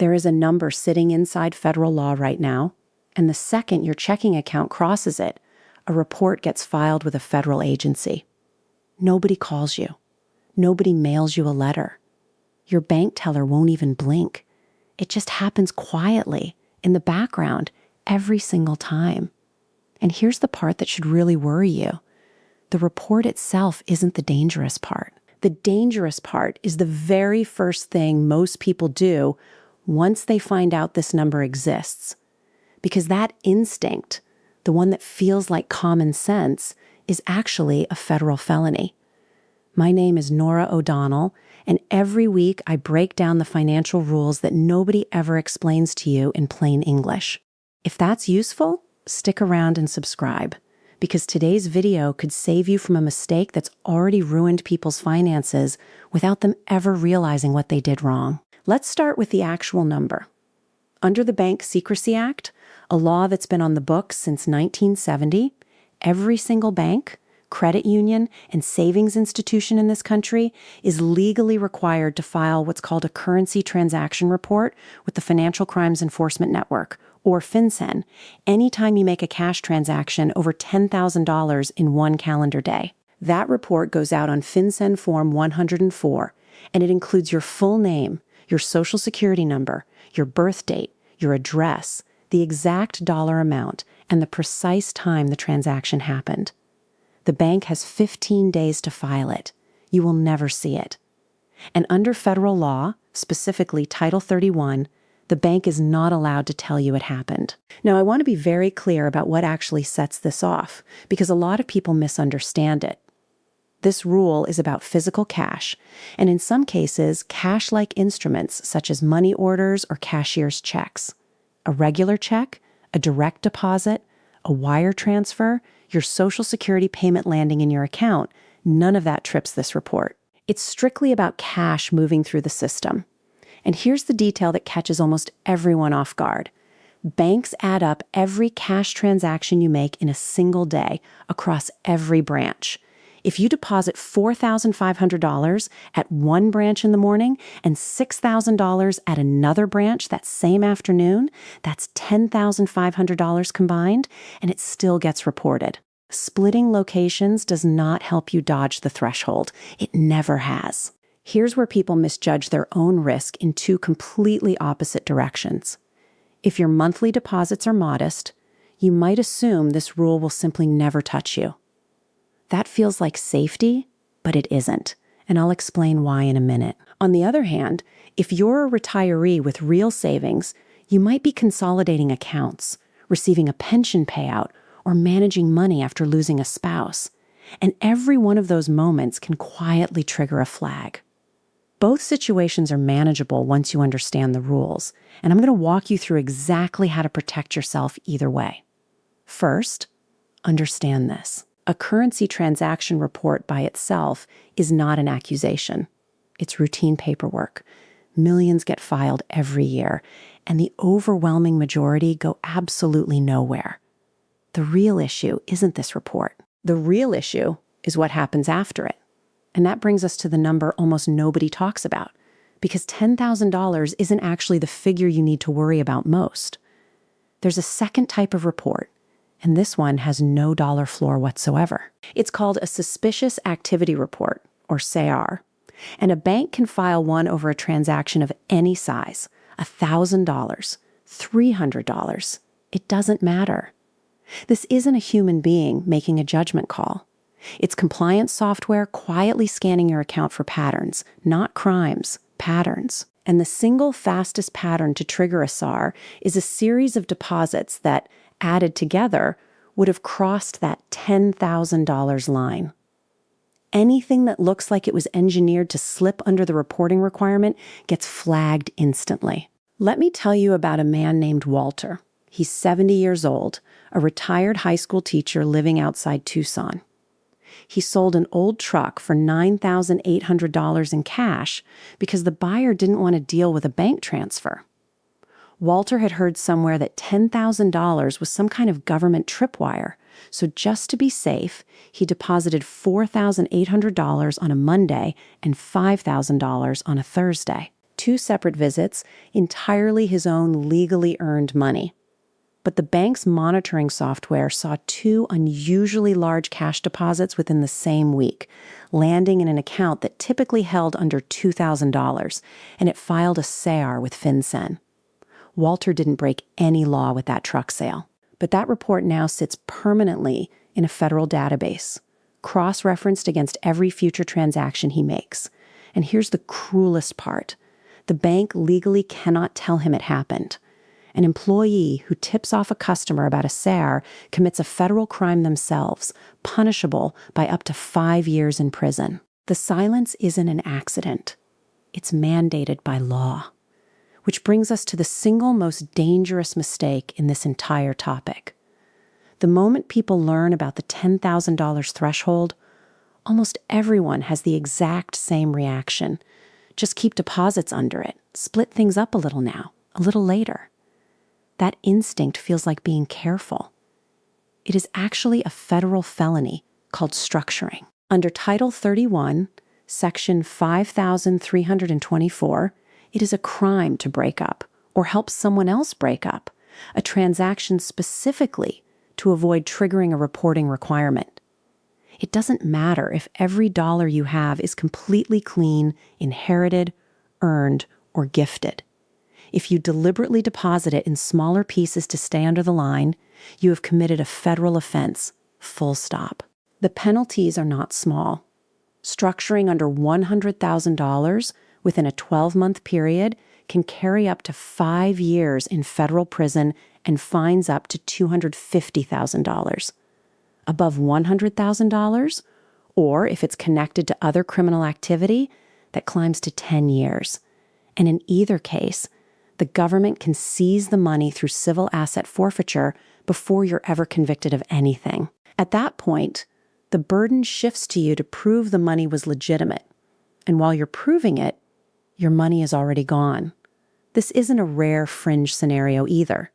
There is a number sitting inside federal law right now, and the second your checking account crosses it, a report gets filed with a federal agency. Nobody calls you. Nobody mails you a letter. Your bank teller won't even blink. It just happens quietly, in the background, every single time. And here's the part that should really worry you. The report itself isn't the dangerous part. The dangerous part is the very first thing most people do once they find out this number exists. Because that instinct, the one that feels like common sense, is actually a federal felony. My name is Nora O'Donnell, and every week I break down the financial rules that nobody ever explains to you in plain English. If that's useful, stick around and subscribe, because today's video could save you from a mistake that's already ruined people's finances without them ever realizing what they did wrong. Let's start with the actual number. Under the Bank Secrecy Act, a law that's been on the books since 1970, every single bank, credit union, and savings institution in this country is legally required to file what's called a currency transaction report with the Financial Crimes Enforcement Network, or FinCEN, anytime you make a cash transaction over $10,000 in one calendar day. That report goes out on FinCEN Form 104, and it includes your full name, your social security number, your birth date, your address, the exact dollar amount, and the precise time the transaction happened. The bank has 15 days to file it. You will never see it. And under federal law, specifically Title 31, the bank is not allowed to tell you it happened. Now, I want to be very clear about what actually sets this off, because a lot of people misunderstand it. This rule is about physical cash, and in some cases, cash-like instruments such as money orders or cashier's checks. A regular check, a direct deposit, a wire transfer, your Social Security payment landing in your account, none of that trips this report. It's strictly about cash moving through the system. And here's the detail that catches almost everyone off guard. Banks add up every cash transaction you make in a single day across every branch. If you deposit $4,500 at one branch in the morning and $6,000 at another branch that same afternoon, that's $10,500 combined, and it still gets reported. Splitting locations does not help you dodge the threshold. It never has. Here's where people misjudge their own risk in two completely opposite directions. If your monthly deposits are modest, you might assume this rule will simply never touch you. That feels like safety, but it isn't, and I'll explain why in a minute. On the other hand, if you're a retiree with real savings, you might be consolidating accounts, receiving a pension payout, or managing money after losing a spouse. And every one of those moments can quietly trigger a flag. Both situations are manageable once you understand the rules, and I'm going to walk you through exactly how to protect yourself either way. First, understand this. A currency transaction report by itself is not an accusation. It's routine paperwork. Millions get filed every year, and the overwhelming majority go absolutely nowhere. The real issue isn't this report. The real issue is what happens after it. And that brings us to the number almost nobody talks about, because $10,000 isn't actually the figure you need to worry about most. There's a second type of report, and this one has no dollar floor whatsoever. It's called a suspicious activity report, or SAR, and a bank can file one over a transaction of any size, $1,000, $300. It doesn't matter. This isn't a human being making a judgment call. It's compliance software quietly scanning your account for patterns, not crimes, patterns. And the single fastest pattern to trigger a SAR is a series of deposits that, added together, would have crossed that $10,000 line. Anything that looks like it was engineered to slip under the reporting requirement gets flagged instantly. Let me tell you about a man named Walter. He's 70 years old, a retired high school teacher living outside Tucson. He sold an old truck for $9,800 in cash because the buyer didn't want to deal with a bank transfer. Walter had heard somewhere that $10,000 was some kind of government tripwire, so just to be safe, he deposited $4,800 on a Monday and $5,000 on a Thursday. 2 separate visits, entirely his own legally earned money. But the bank's monitoring software saw 2 unusually large cash deposits within the same week, landing in an account that typically held under $2,000, and it filed a SAR with FinCEN. Walter didn't break any law with that truck sale, but that report now sits permanently in a federal database, cross-referenced against every future transaction he makes. And here's the cruelest part. The bank legally cannot tell him it happened. An employee who tips off a customer about a SAR commits a federal crime themselves, punishable by up to 5 years in prison. The silence isn't an accident. It's mandated by law. Which brings us to the single most dangerous mistake in this entire topic. The moment people learn about the $10,000 threshold, almost everyone has the exact same reaction. Just keep deposits under it. Split things up a little now, a little later. That instinct feels like being careful. It is actually a federal felony called structuring. Under Title 31, Section 5324, it is a crime to break up or help someone else break up a transaction specifically to avoid triggering a reporting requirement. It doesn't matter if every dollar you have is completely clean, inherited, earned, or gifted. If you deliberately deposit it in smaller pieces to stay under the line, you have committed a federal offense, full stop. The penalties are not small. Structuring under $100,000 within a 12-month period can carry up to 5 years in federal prison and fines up to $250,000. Above $100,000, or if it's connected to other criminal activity, that climbs to 10 years. And in either case, the government can seize the money through civil asset forfeiture before you're ever convicted of anything. At that point, the burden shifts to you to prove the money was legitimate. And while you're proving it, your money is already gone. This isn't a rare fringe scenario either.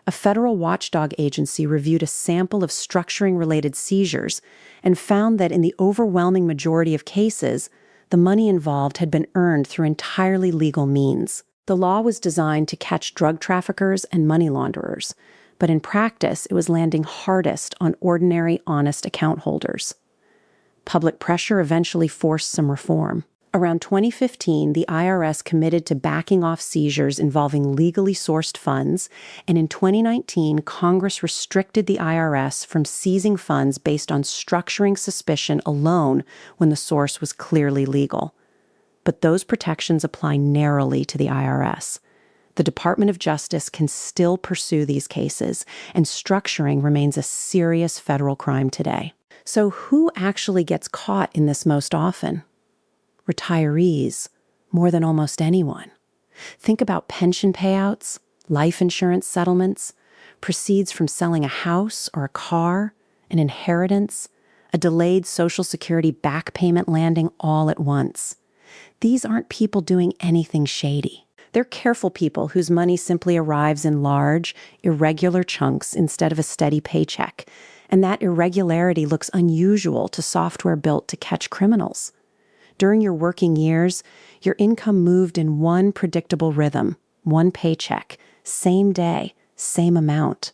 A federal watchdog agency reviewed a sample of structuring-related seizures and found that in the overwhelming majority of cases, the money involved had been earned through entirely legal means. The law was designed to catch drug traffickers and money launderers, but in practice, it was landing hardest on ordinary, honest account holders. Public pressure eventually forced some reform. Around 2015, the IRS committed to backing off seizures involving legally sourced funds, and in 2019, Congress restricted the IRS from seizing funds based on structuring suspicion alone when the source was clearly legal. But those protections apply narrowly to the IRS. The Department of Justice can still pursue these cases, and structuring remains a serious federal crime today. So who actually gets caught in this most often? Retirees, more than almost anyone. Think about pension payouts, life insurance settlements, proceeds from selling a house or a car, an inheritance, a delayed Social Security back payment landing all at once. These aren't people doing anything shady. They're careful people whose money simply arrives in large, irregular chunks instead of a steady paycheck, and that irregularity looks unusual to software built to catch criminals. During your working years, your income moved in one predictable rhythm, one paycheck, same day, same amount.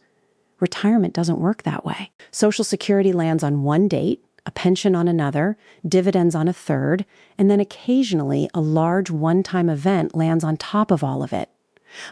Retirement doesn't work that way. Social Security lands on one date, a pension on another, dividends on a third, and then occasionally a large one-time event lands on top of all of it.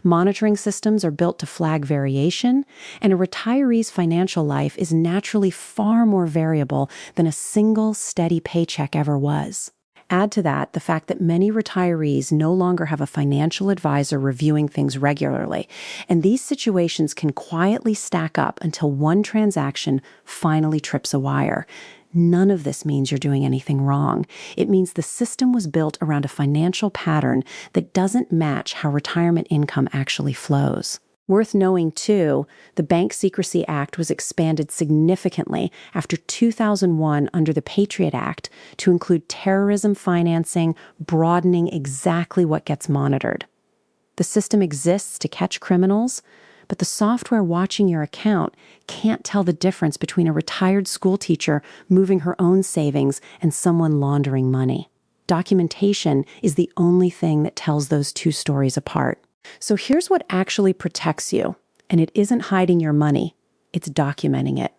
Monitoring systems are built to flag variation, and a retiree's financial life is naturally far more variable than a single steady paycheck ever was. Add to that the fact that many retirees no longer have a financial advisor reviewing things regularly, and these situations can quietly stack up until one transaction finally trips a wire. None of this means you're doing anything wrong. It means the system was built around a financial pattern that doesn't match how retirement income actually flows. Worth knowing, too, the Bank Secrecy Act was expanded significantly after 2001 under the Patriot Act to include terrorism financing, broadening exactly what gets monitored. The system exists to catch criminals, but the software watching your account can't tell the difference between a retired school teacher moving her own savings and someone laundering money. Documentation is the only thing that tells those two stories apart. So here's what actually protects you, and it isn't hiding your money, it's documenting it.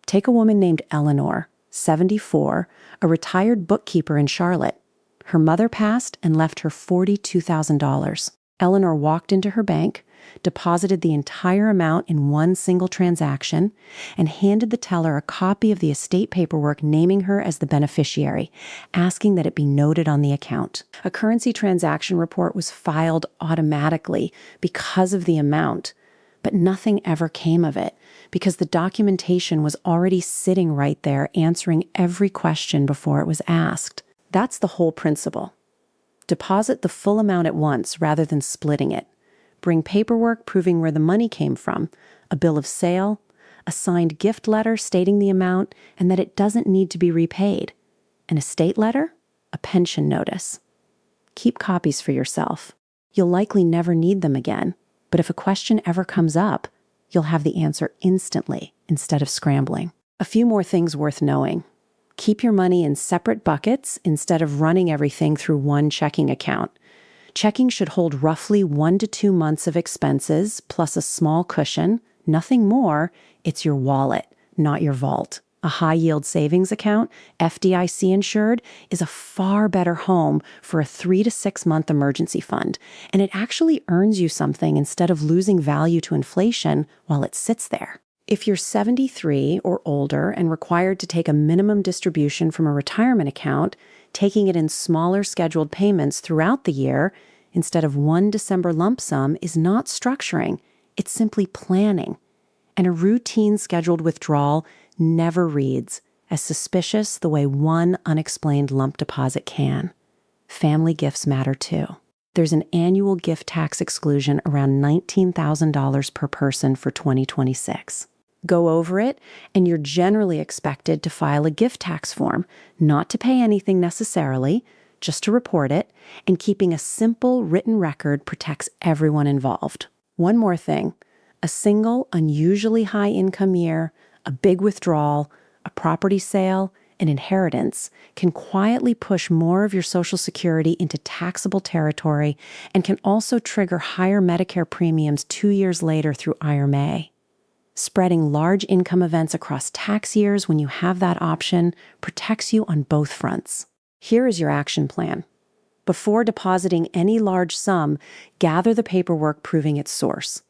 Take a woman named Eleanor, 74, a retired bookkeeper in Charlotte. Her mother passed and left her $42,000. Eleanor walked into her bank, deposited the entire amount in one single transaction, and handed the teller a copy of the estate paperwork naming her as the beneficiary, asking that it be noted on the account. A currency transaction report was filed automatically because of the amount, but nothing ever came of it because the documentation was already sitting right there answering every question before it was asked. That's the whole principle. Deposit the full amount at once rather than splitting it. Bring paperwork proving where the money came from, a bill of sale, a signed gift letter stating the amount and that it doesn't need to be repaid, an estate letter, a pension notice. Keep copies for yourself. You'll likely never need them again, but if a question ever comes up, you'll have the answer instantly instead of scrambling. A few more things worth knowing. Keep your money in separate buckets instead of running everything through one checking account. Checking should hold roughly 1 to 2 months of expenses plus a small cushion. Nothing more. It's your wallet, not your vault. A high-yield savings account, FDIC insured, is a far better home for a 3 to 6 month emergency fund, and it actually earns you something instead of losing value to inflation while it sits there. If you're 73 or older and required to take a minimum distribution from a retirement account, taking it in smaller scheduled payments throughout the year instead of one December lump sum is not structuring, it's simply planning. And a routine scheduled withdrawal never reads as suspicious the way one unexplained lump deposit can. Family gifts matter too. There's an annual gift tax exclusion around $19,000 per person for 2026. Go over it, and you're generally expected to file a gift tax form, not to pay anything necessarily, just to report it, and keeping a simple written record protects everyone involved. One more thing, a single, unusually high income year, a big withdrawal, a property sale, an inheritance can quietly push more of your Social Security into taxable territory and can also trigger higher Medicare premiums 2 years later through IRA. Spreading large income events across tax years when you have that option protects you on both fronts. Here is your action plan. Before depositing any large sum, gather the paperwork proving its source.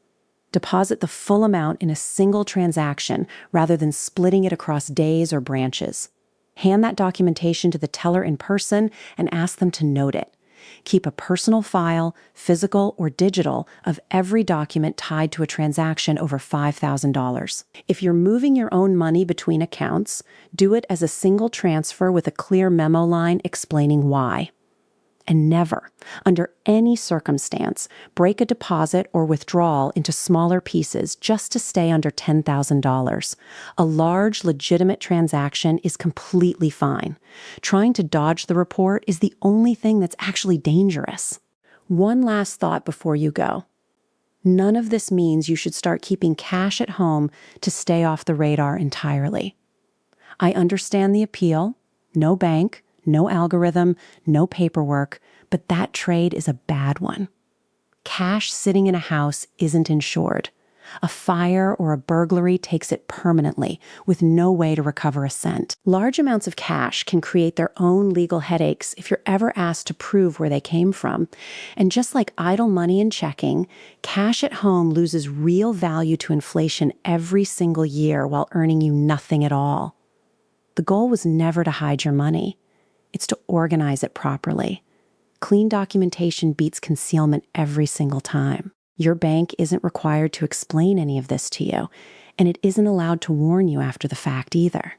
Deposit the full amount in a single transaction rather than splitting it across days or branches. Hand that documentation to the teller in person and ask them to note it. Keep a personal file, physical or digital, of every document tied to a transaction over $5,000. If you're moving your own money between accounts, do it as a single transfer with a clear memo line explaining why. And never, under any circumstance, break a deposit or withdrawal into smaller pieces just to stay under $10,000. A large, legitimate transaction is completely fine. Trying to dodge the report is the only thing that's actually dangerous. One last thought before you go. None of this means you should start keeping cash at home to stay off the radar entirely. I understand the appeal. No bank, no algorithm, no paperwork, but that trade is a bad one. Cash sitting in a house isn't insured. A fire or a burglary takes it permanently, with no way to recover a cent. Large amounts of cash can create their own legal headaches if you're ever asked to prove where they came from. And just like idle money in checking, cash at home loses real value to inflation every single year while earning you nothing at all. The goal was never to hide your money. It's to organize it properly. Clean documentation beats concealment every single time. Your bank isn't required to explain any of this to you, and it isn't allowed to warn you after the fact either.